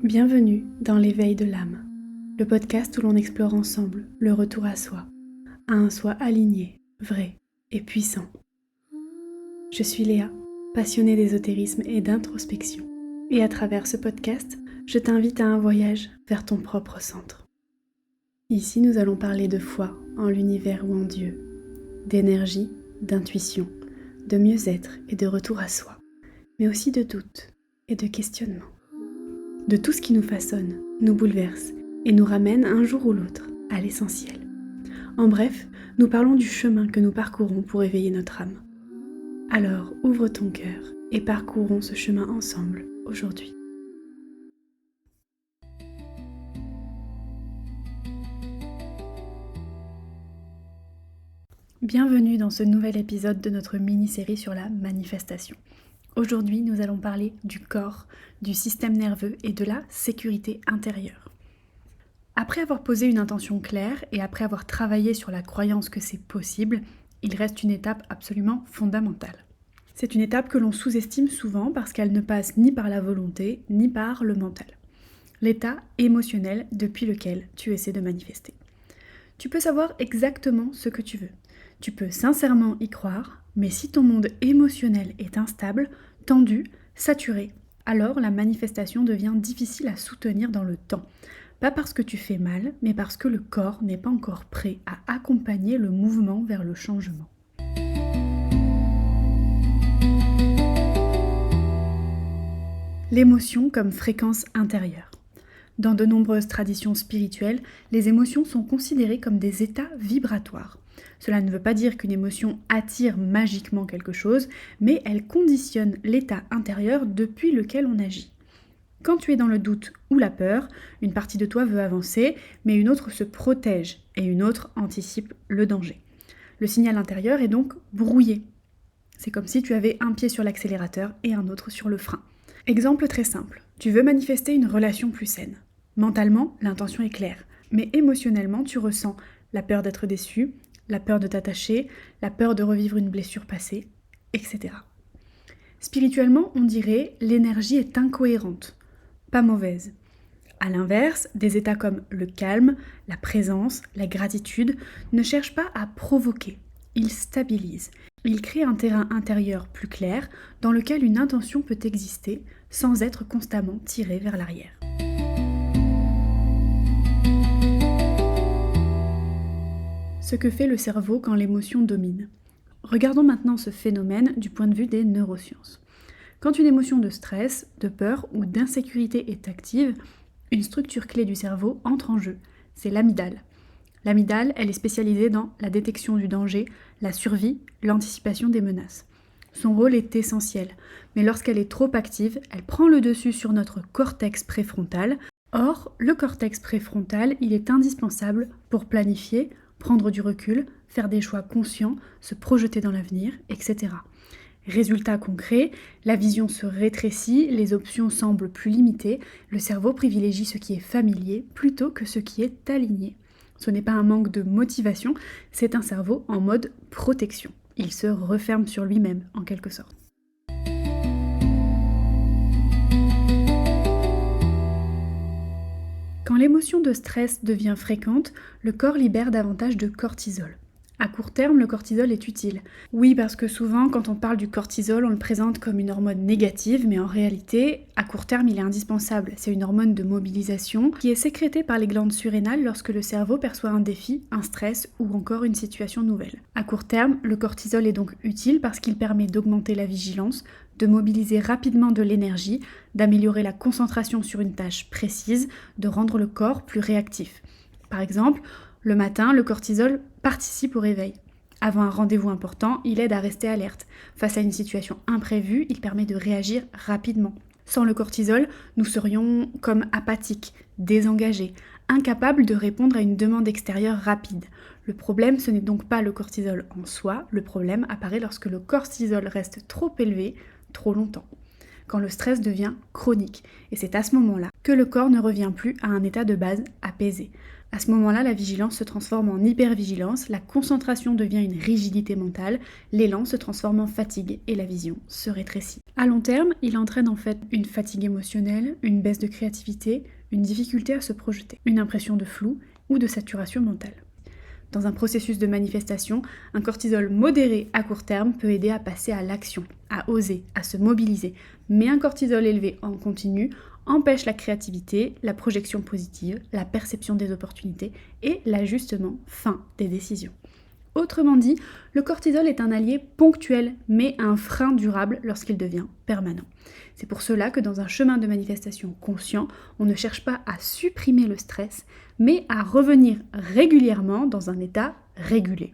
Bienvenue dans l'éveil de l'âme, le podcast où l'on explore ensemble le retour à soi, à un soi aligné, vrai et puissant. Je suis Léa, passionnée d'ésotérisme et d'introspection, et à travers ce podcast, je t'invite à un voyage vers ton propre centre. Ici, nous allons parler de foi en l'univers ou en Dieu, d'énergie, d'intuition, de mieux-être et de retour à soi, mais aussi de doute et de questionnement. De tout ce qui nous façonne, nous bouleverse et nous ramène un jour ou l'autre à l'essentiel. En bref, nous parlons du chemin que nous parcourons pour éveiller notre âme. Alors ouvre ton cœur et parcourons ce chemin ensemble aujourd'hui. Bienvenue dans ce nouvel épisode de notre mini-série sur la manifestation. Aujourd'hui, nous allons parler du corps, du système nerveux et de la sécurité intérieure. Après avoir posé une intention claire et après avoir travaillé sur la croyance que c'est possible, il reste une étape absolument fondamentale. C'est une étape que l'on sous-estime souvent parce qu'elle ne passe ni par la volonté ni par le mental. L'état émotionnel depuis lequel tu essaies de manifester. Tu peux savoir exactement ce que tu veux. Tu peux sincèrement y croire, mais si ton monde émotionnel est instable, tendu, saturé, alors la manifestation devient difficile à soutenir dans le temps. Pas parce que tu fais mal, mais parce que le corps n'est pas encore prêt à accompagner le mouvement vers le changement. L'émotion comme fréquence intérieure. Dans de nombreuses traditions spirituelles, les émotions sont considérées comme des états vibratoires. Cela ne veut pas dire qu'une émotion attire magiquement quelque chose, mais elle conditionne l'état intérieur depuis lequel on agit. Quand tu es dans le doute ou la peur, une partie de toi veut avancer, mais une autre se protège et une autre anticipe le danger. Le signal intérieur est donc brouillé. C'est comme si tu avais un pied sur l'accélérateur et un autre sur le frein. Exemple très simple, tu veux manifester une relation plus saine. Mentalement, l'intention est claire, mais émotionnellement, tu ressens la peur d'être déçu, la peur de t'attacher, la peur de revivre une blessure passée, etc. Spirituellement, on dirait l'énergie est incohérente, pas mauvaise. A l'inverse, des états comme le calme, la présence, la gratitude ne cherchent pas à provoquer, ils stabilisent. Ils créent un terrain intérieur plus clair dans lequel une intention peut exister sans être constamment tirée vers l'arrière. Ce que fait le cerveau quand l'émotion domine. Regardons maintenant ce phénomène du point de vue des neurosciences. Quand une émotion de stress, de peur ou d'insécurité est active, une structure clé du cerveau entre en jeu, c'est l'amygdale. L'amygdale, elle est spécialisée dans la détection du danger, la survie, l'anticipation des menaces. Son rôle est essentiel, mais lorsqu'elle est trop active, elle prend le dessus sur notre cortex préfrontal. Or, le cortex préfrontal, il est indispensable pour planifier, prendre du recul, faire des choix conscients, se projeter dans l'avenir, etc. Résultat concret, la vision se rétrécit, les options semblent plus limitées, le cerveau privilégie ce qui est familier plutôt que ce qui est aligné. Ce n'est pas un manque de motivation, c'est un cerveau en mode protection. Il se referme sur lui-même, en quelque sorte. Quand l'émotion de stress devient fréquente, le corps libère davantage de cortisol. À court terme, le cortisol est utile. Oui, parce que souvent, quand on parle du cortisol, on le présente comme une hormone négative, mais en réalité, à court terme, il est indispensable. C'est une hormone de mobilisation qui est sécrétée par les glandes surrénales lorsque le cerveau perçoit un défi, un stress ou encore une situation nouvelle. À court terme, le cortisol est donc utile parce qu'il permet d'augmenter la vigilance, de mobiliser rapidement de l'énergie, d'améliorer la concentration sur une tâche précise, de rendre le corps plus réactif. Par exemple, le matin, le cortisol participe au réveil. Avant un rendez-vous important, il aide à rester alerte. Face à une situation imprévue, il permet de réagir rapidement. Sans le cortisol, nous serions comme apathiques, désengagés, incapables de répondre à une demande extérieure rapide. Le problème, ce n'est donc pas le cortisol en soi, le problème apparaît lorsque le cortisol reste trop élevé, trop longtemps. Quand le stress devient chronique. Et c'est à ce moment-là que le corps ne revient plus à un état de base apaisé. À ce moment-là, la vigilance se transforme en hypervigilance, la concentration devient une rigidité mentale, l'élan se transforme en fatigue et la vision se rétrécit. À long terme, il entraîne en fait une fatigue émotionnelle, une baisse de créativité, une difficulté à se projeter, une impression de flou ou de saturation mentale. Dans un processus de manifestation, un cortisol modéré à court terme peut aider à passer à l'action, à oser, à se mobiliser, mais un cortisol élevé en continu empêche la créativité, la projection positive, la perception des opportunités et l'ajustement fin des décisions. Autrement dit, le cortisol est un allié ponctuel, mais un frein durable lorsqu'il devient permanent. C'est pour cela que dans un chemin de manifestation conscient, on ne cherche pas à supprimer le stress, mais à revenir régulièrement dans un état régulé.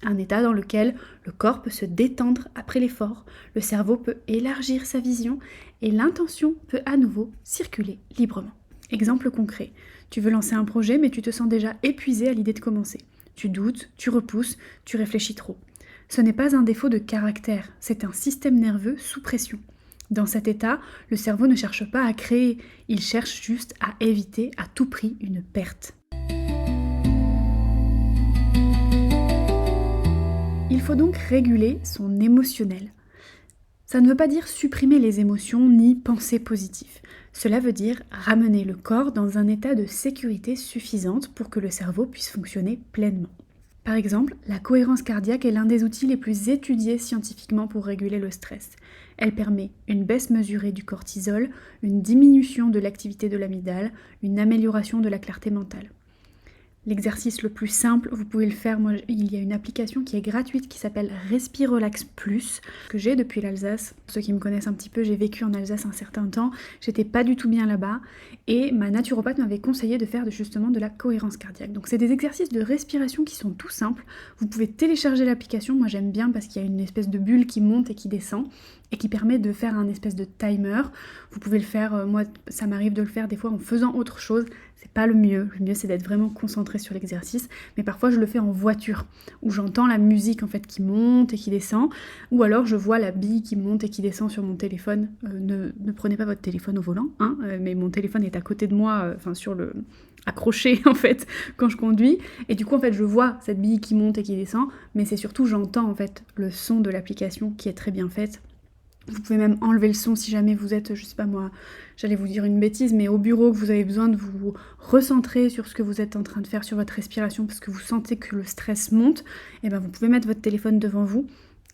Un état dans lequel le corps peut se détendre après l'effort, le cerveau peut élargir sa vision et l'intention peut à nouveau circuler librement. Exemple concret, tu veux lancer un projet mais tu te sens déjà épuisé à l'idée de commencer. Tu doutes, tu repousses, tu réfléchis trop. Ce n'est pas un défaut de caractère, c'est un système nerveux sous pression. Dans cet état, le cerveau ne cherche pas à créer, il cherche juste à éviter à tout prix une perte. Il faut donc réguler son émotionnel. Ça ne veut pas dire supprimer les émotions ni penser positif. Cela veut dire ramener le corps dans un état de sécurité suffisante pour que le cerveau puisse fonctionner pleinement. Par exemple, la cohérence cardiaque est l'un des outils les plus étudiés scientifiquement pour réguler le stress. Elle permet une baisse mesurée du cortisol, une diminution de l'activité de l'amygdale, une amélioration de la clarté mentale. L'exercice le plus simple, vous pouvez le faire, il y a une application qui est gratuite qui s'appelle Respirelax Plus, que j'ai depuis l'Alsace. Pour ceux qui me connaissent un petit peu, j'ai vécu en Alsace un certain temps, j'étais pas du tout bien là-bas, et ma naturopathe m'avait conseillé de faire justement de la cohérence cardiaque. Donc c'est des exercices de respiration qui sont tout simples, vous pouvez télécharger l'application, moi j'aime bien parce qu'il y a une espèce de bulle qui monte et qui descend, et qui permet de faire un espèce de timer. Vous pouvez le faire, moi ça m'arrive de le faire des fois en faisant autre chose, c'est pas le mieux c'est d'être vraiment concentré sur l'exercice, mais parfois je le fais en voiture, où j'entends la musique en fait qui monte et qui descend, ou alors je vois la bille qui monte et qui descend sur mon téléphone. Ne prenez pas votre téléphone au volant, mais mon téléphone est à côté de moi, accroché en fait quand je conduis, et du coup en fait je vois cette bille qui monte et qui descend, mais c'est surtout j'entends en fait le son de l'application qui est très bien faite. Vous pouvez même enlever le son si jamais vous êtes, je sais pas moi, j'allais vous dire une bêtise, mais au bureau que vous avez besoin de vous recentrer sur ce que vous êtes en train de faire, sur votre respiration, parce que vous sentez que le stress monte, et ben vous pouvez mettre votre téléphone devant vous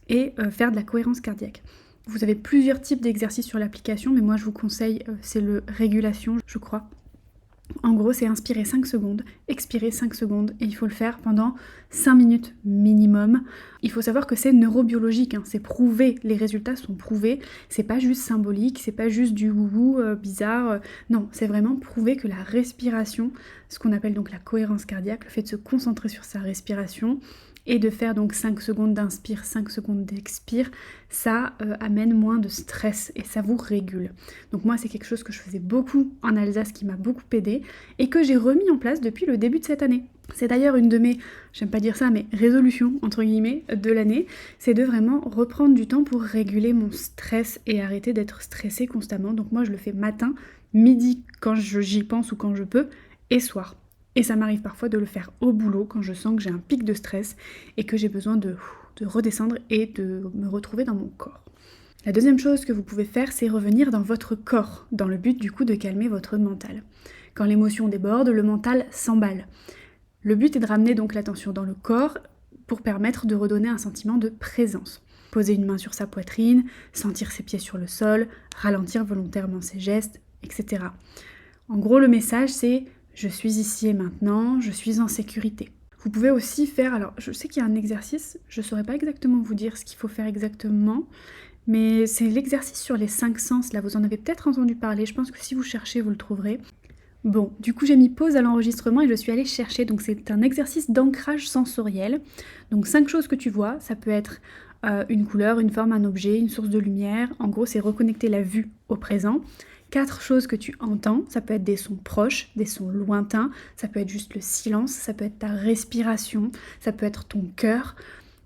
et faire de la cohérence cardiaque. Vous avez plusieurs types d'exercices sur l'application, mais moi je vous conseille, c'est le régulation, je crois. En gros, c'est inspirer 5 secondes, expirer 5 secondes, et il faut le faire pendant 5 minutes minimum. Il faut savoir que c'est neurobiologique, c'est prouvé, les résultats sont prouvés, c'est pas juste symbolique, c'est pas juste du wouhou bizarre, non, c'est vraiment prouvé que la respiration, ce qu'on appelle donc la cohérence cardiaque, le fait de se concentrer sur sa respiration, et de faire donc 5 secondes d'inspire, 5 secondes d'expire, ça amène moins de stress et ça vous régule. Donc moi c'est quelque chose que je faisais beaucoup en Alsace qui m'a beaucoup aidé et que j'ai remis en place depuis le début de cette année. C'est d'ailleurs une de mes, j'aime pas dire ça, mais résolutions entre guillemets de l'année, c'est de vraiment reprendre du temps pour réguler mon stress et arrêter d'être stressée constamment. Donc moi je le fais matin, midi quand j'y pense ou quand je peux, et soir. Et ça m'arrive parfois de le faire au boulot quand je sens que j'ai un pic de stress et que j'ai besoin de redescendre et de me retrouver dans mon corps. La deuxième chose que vous pouvez faire, c'est revenir dans votre corps, dans le but du coup de calmer votre mental. Quand l'émotion déborde, le mental s'emballe. Le but est de ramener donc l'attention dans le corps pour permettre de redonner un sentiment de présence. Poser une main sur sa poitrine, sentir ses pieds sur le sol, ralentir volontairement ses gestes, etc. En gros, le message c'est je suis ici et maintenant, je suis en sécurité. Vous pouvez aussi faire, alors je sais qu'il y a un exercice, je ne saurais pas exactement vous dire ce qu'il faut faire exactement, mais c'est l'exercice sur les 5 sens, là vous en avez peut-être entendu parler, je pense que si vous cherchez vous le trouverez. Bon, du coup j'ai mis pause à l'enregistrement et je suis allée chercher, donc c'est un exercice d'ancrage sensoriel. Donc 5 choses que tu vois, ça peut être une couleur, une forme, un objet, une source de lumière, en gros c'est reconnecter la vue au présent. 4 choses que tu entends, ça peut être des sons proches, des sons lointains, ça peut être juste le silence, ça peut être ta respiration, ça peut être ton cœur.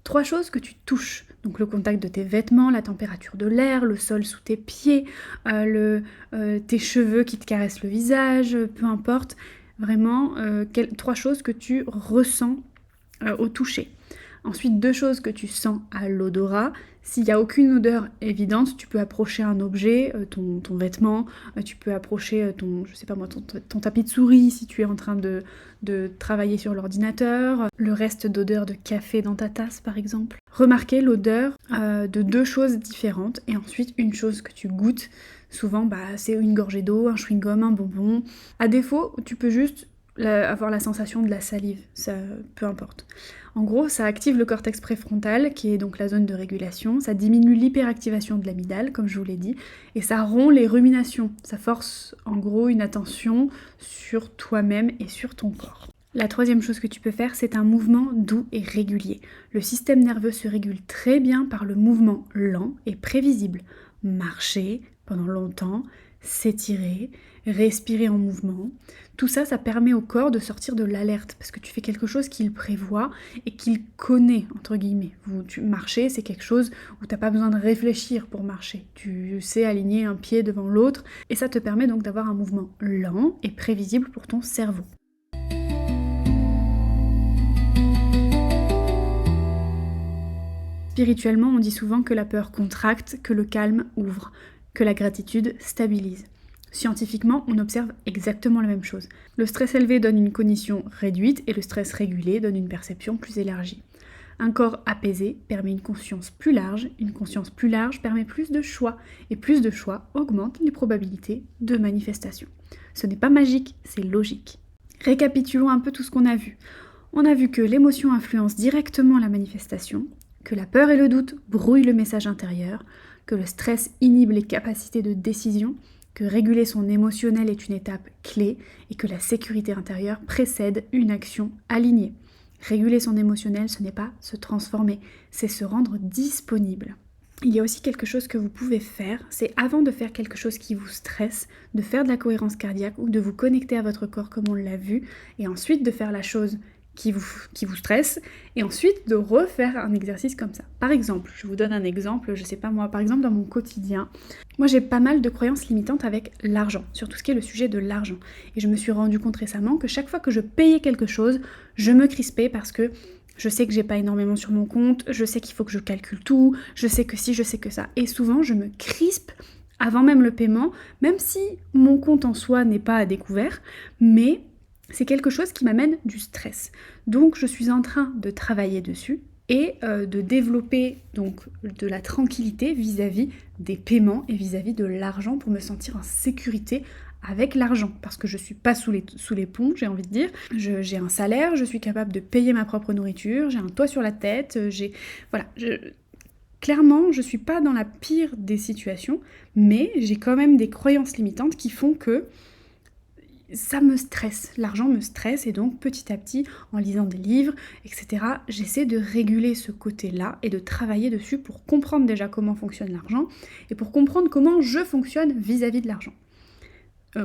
3 choses que tu touches, donc le contact de tes vêtements, la température de l'air, le sol sous tes pieds, tes cheveux qui te caressent le visage, peu importe. Vraiment, 3 choses que tu ressens au toucher. Ensuite, deux choses que tu sens à l'odorat. S'il n'y a aucune odeur évidente, tu peux approcher un objet, ton vêtement, tu peux approcher je sais pas moi, ton tapis de souris si tu es en train de travailler sur l'ordinateur, le reste d'odeur de café dans ta tasse par exemple. Remarquez l'odeur de deux choses différentes et ensuite une chose que tu goûtes. Souvent, c'est une gorgée d'eau, un chewing-gum, un bonbon. À défaut, tu peux juste avoir la sensation de la salive, ça, peu importe. En gros, ça active le cortex préfrontal, qui est donc la zone de régulation, ça diminue l'hyperactivation de l'amygdale, comme je vous l'ai dit, et ça rompt les ruminations. Ça force en gros une attention sur toi-même et sur ton corps. La troisième chose que tu peux faire, c'est un mouvement doux et régulier. Le système nerveux se régule très bien par le mouvement lent et prévisible. Marcher pendant longtemps, s'étirer, respirer en mouvement. Tout ça, ça permet au corps de sortir de l'alerte parce que tu fais quelque chose qu'il prévoit et qu'il connaît, entre guillemets. Marcher, c'est quelque chose où tu n'as pas besoin de réfléchir pour marcher. Tu sais aligner un pied devant l'autre et ça te permet donc d'avoir un mouvement lent et prévisible pour ton cerveau. Spirituellement, on dit souvent que la peur contracte, que le calme ouvre, que la gratitude stabilise. Scientifiquement, on observe exactement la même chose. Le stress élevé donne une cognition réduite et le stress régulé donne une perception plus élargie. Un corps apaisé permet une conscience plus large permet plus de choix, et plus de choix augmente les probabilités de manifestation. Ce n'est pas magique, c'est logique. Récapitulons un peu tout ce qu'on a vu. On a vu que l'émotion influence directement la manifestation, que la peur et le doute brouillent le message intérieur, que le stress inhibe les capacités de décision, que réguler son émotionnel est une étape clé et que la sécurité intérieure précède une action alignée. Réguler son émotionnel, ce n'est pas se transformer, c'est se rendre disponible. Il y a aussi quelque chose que vous pouvez faire, c'est avant de faire quelque chose qui vous stresse, de faire de la cohérence cardiaque ou de vous connecter à votre corps comme on l'a vu, et ensuite de faire la chose qui vous stresse, et ensuite de refaire un exercice comme ça. Par exemple, je vous donne un exemple, je sais pas moi, par exemple dans mon quotidien, moi j'ai pas mal de croyances limitantes avec l'argent, sur tout ce qui est le sujet de l'argent. Et je me suis rendu compte récemment que chaque fois que je payais quelque chose, je me crispais parce que je sais que j'ai pas énormément sur mon compte, je sais qu'il faut que je calcule tout, je sais que si, je sais que ça. Et souvent je me crispe avant même le paiement, même si mon compte en soi n'est pas à découvert, mais c'est quelque chose qui m'amène du stress. Donc je suis en train de travailler dessus et de développer donc de la tranquillité vis-à-vis des paiements et vis-à-vis de l'argent pour me sentir en sécurité avec l'argent. Parce que je suis pas sous les ponts, j'ai envie de dire. J'ai un salaire, je suis capable de payer ma propre nourriture, j'ai un toit sur la tête, clairement, je suis pas dans la pire des situations, mais j'ai quand même des croyances limitantes qui font que ça me stresse, l'argent me stresse et donc petit à petit, en lisant des livres, etc., j'essaie de réguler ce côté-là et de travailler dessus pour comprendre déjà comment fonctionne l'argent et pour comprendre comment je fonctionne vis-à-vis de l'argent.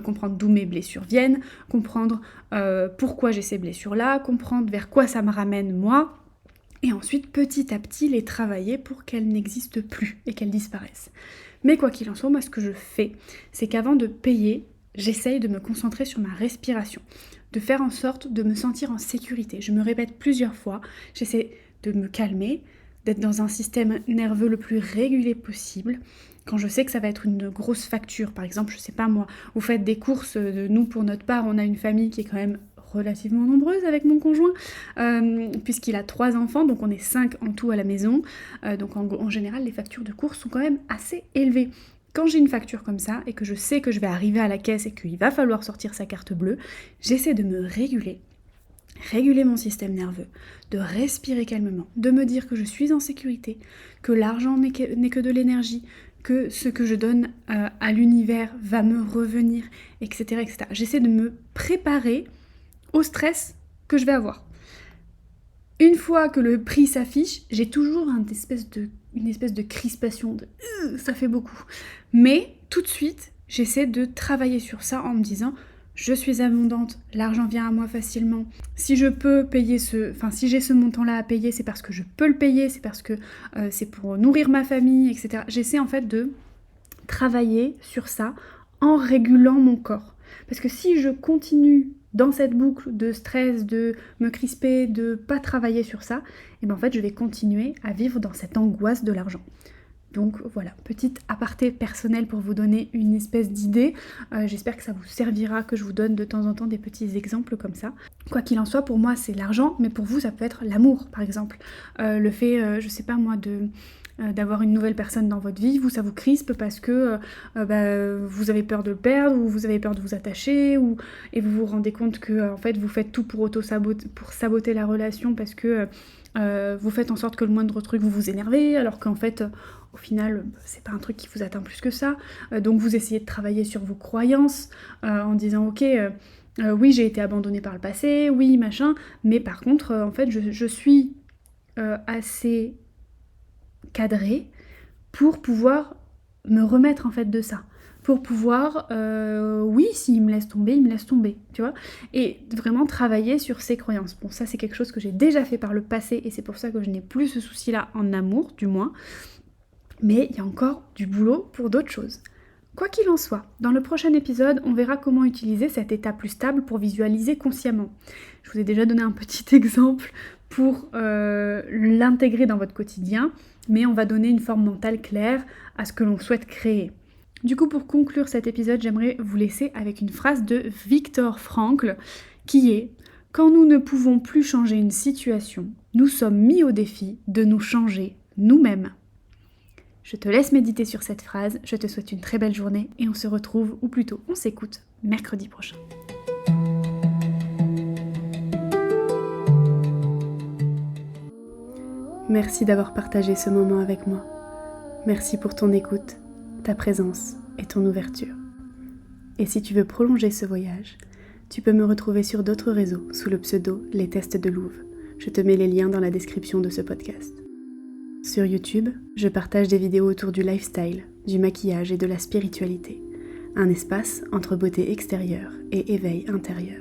Comprendre d'où mes blessures viennent, comprendre pourquoi j'ai ces blessures-là, comprendre vers quoi ça me ramène moi, et ensuite petit à petit les travailler pour qu'elles n'existent plus et qu'elles disparaissent. Mais quoi qu'il en soit, moi ce que je fais, c'est qu'avant de payer, j'essaye de me concentrer sur ma respiration, de faire en sorte de me sentir en sécurité. Je me répète plusieurs fois, j'essaie de me calmer, d'être dans un système nerveux le plus régulé possible. Quand je sais que ça va être une grosse facture, par exemple, je sais pas moi, vous faites des courses, nous pour notre part, on a une famille qui est quand même relativement nombreuse avec mon conjoint, puisqu'il a 3 enfants, donc on est 5 en tout à la maison, donc en général les factures de courses sont quand même assez élevées. Quand j'ai une facture comme ça et que je sais que je vais arriver à la caisse et qu'il va falloir sortir sa carte bleue, j'essaie de me réguler mon système nerveux, de respirer calmement, de me dire que je suis en sécurité, que l'argent n'est que de l'énergie, que ce que je donne à l'univers va me revenir, etc., etc. J'essaie de me préparer au stress que je vais avoir. Une fois que le prix s'affiche, j'ai toujours une espèce de crispation, ça fait beaucoup. Mais tout de suite, j'essaie de travailler sur ça en me disant je suis abondante, l'argent vient à moi facilement. Si je peux payer si j'ai ce montant-là à payer, c'est parce que je peux le payer, c'est parce que c'est pour nourrir ma famille, etc. J'essaie en fait de travailler sur ça en régulant mon corps. Parce que si je continue dans cette boucle de stress, de me crisper, de pas travailler sur ça, et ben en fait je vais continuer à vivre dans cette angoisse de l'argent. Donc voilà, petite aparté personnelle pour vous donner une espèce d'idée. J'espère que ça vous servira, que je vous donne de temps en temps des petits exemples comme ça. Quoi qu'il en soit, pour moi c'est l'argent, mais pour vous ça peut être l'amour par exemple. Le fait, je sais pas moi, d'avoir une nouvelle personne dans votre vie, vous ça vous crispe parce que vous avez peur de le perdre, ou vous avez peur de vous attacher, et vous vous rendez compte que en fait vous faites tout pour saboter la relation parce que vous faites en sorte que le moindre truc vous vous énervez, alors qu'en fait au final c'est pas un truc qui vous atteint plus que ça. Donc vous essayez de travailler sur vos croyances en disant ok, oui j'ai été abandonnée par le passé, oui machin, mais par contre en fait je suis assez cadrée pour pouvoir me remettre en fait de ça, pour pouvoir oui s'il me laisse tomber, il me laisse tomber, tu vois, et vraiment travailler sur ses croyances. Bon ça c'est quelque chose que j'ai déjà fait par le passé et c'est pour ça que je n'ai plus ce souci là en amour du moins, mais il y a encore du boulot pour d'autres choses. Quoi qu'il en soit, dans le prochain épisode, on verra comment utiliser cet état plus stable pour visualiser consciemment. Je vous ai déjà donné un petit exemple pour l'intégrer dans votre quotidien, mais on va donner une forme mentale claire à ce que l'on souhaite créer. Du coup, pour conclure cet épisode, j'aimerais vous laisser avec une phrase de Viktor Frankl qui est « Quand nous ne pouvons plus changer une situation, nous sommes mis au défi de nous changer nous-mêmes ». Je te laisse méditer sur cette phrase, je te souhaite une très belle journée et on se retrouve, ou plutôt on s'écoute, mercredi prochain. Merci d'avoir partagé ce moment avec moi. Merci pour ton écoute, ta présence et ton ouverture. Et si tu veux prolonger ce voyage, tu peux me retrouver sur d'autres réseaux sous le pseudo Les Tests de Louve. Je te mets les liens dans la description de ce podcast. Sur YouTube, je partage des vidéos autour du lifestyle, du maquillage et de la spiritualité. Un espace entre beauté extérieure et éveil intérieur.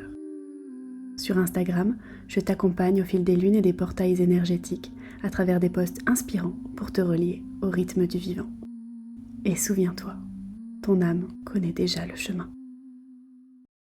Sur Instagram, je t'accompagne au fil des lunes et des portails énergétiques à travers des posts inspirants pour te relier au rythme du vivant. Et souviens-toi, ton âme connaît déjà le chemin.